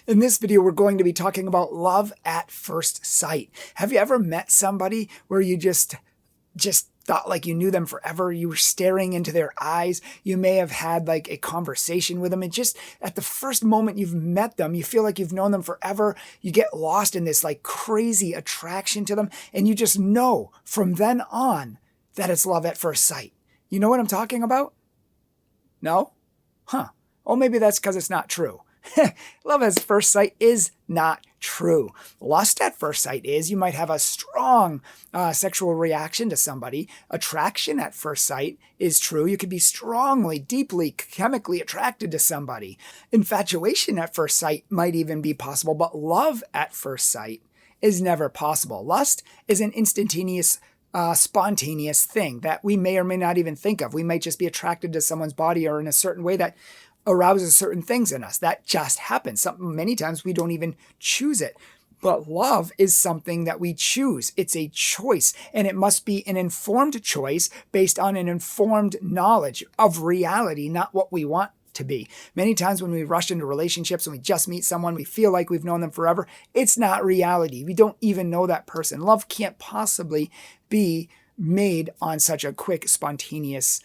In this video, we're going to be talking about love at first sight. Have you ever met somebody where you just thought like you knew them forever? You were staring into their eyes. You may have had like a conversation with them. And just at the first moment you've met them, you feel like you've known them forever. You get lost in this like crazy attraction to them. And you just know from then on that it's love at first sight. You know what I'm talking about? No? Huh. Oh, maybe that's because it's not true. Love at first sight is not true. Lust at first sight is you might have a strong sexual reaction to somebody. Attraction at first sight is true. You could be strongly, deeply, chemically attracted to somebody. Infatuation at first sight might even be possible, but love at first sight is never possible. Lust is an instantaneous spontaneous thing that we may or may not even think of. We might just be attracted to someone's body or in a certain way that arouses certain things in us. That just happens. Many times we don't even choose it. But love is something that we choose. It's a choice, and it must be an informed choice based on an informed knowledge of reality, not what we want to be. Many times when we rush into relationships and we just meet someone, we feel like we've known them forever. It's not reality. We don't even know that person. Love can't possibly be made on such a quick, spontaneous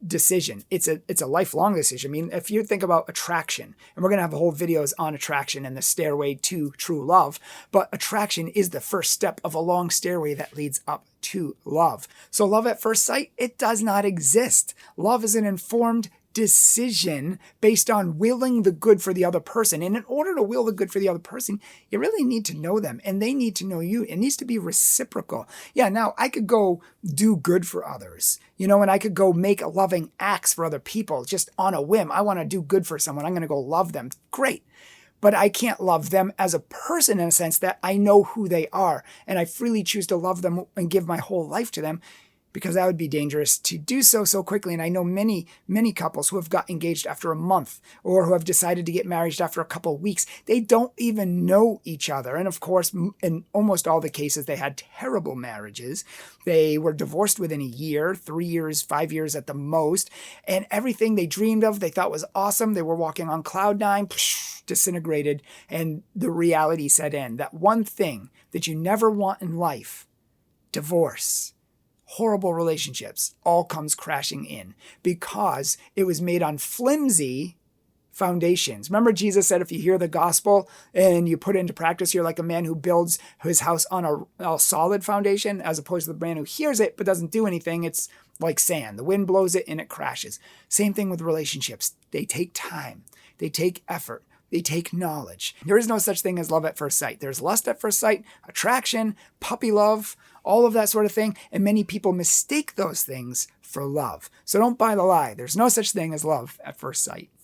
decision. It's a lifelong decision. I mean, if you think about attraction, and we're going to have whole videos on attraction and the stairway to true love, but attraction is the first step of a long stairway that leads up to love. So love at first sight, it does not exist. Love is an informed decision based on willing the good for the other person. And in order to will the good for the other person, you really need to know them and they need to know you. It needs to be reciprocal. Yeah, now I could go do good for others, and I could go make loving acts for other people just on a whim. I want to do good for someone. I'm going to go love them. Great. But I can't love them as a person in a sense that I know who they are and I freely choose to love them and give my whole life to them, because that would be dangerous to do so quickly. And I know many, many couples who have got engaged after a month or who have decided to get married after a couple of weeks. They don't even know each other. And of course, in almost all the cases, they had terrible marriages. They were divorced within a year, 3 years, 5 years at the most. And everything they dreamed of, they thought was awesome. They were walking on cloud nine, disintegrated. And the reality set in. That one thing that you never want in life, divorce, horrible relationships, all comes crashing in because it was made on flimsy foundations. Remember, Jesus said, if you hear the gospel and you put it into practice, you're like a man who builds his house on a solid foundation, as opposed to the man who hears it but doesn't do anything. It's like sand. The wind blows it and it crashes. Same thing with relationships. They take time. They take effort. They take knowledge. There is no such thing as love at first sight. There's lust at first sight, attraction, puppy love, all of that sort of thing. And many people mistake those things for love. So don't buy the lie. There's no such thing as love at first sight.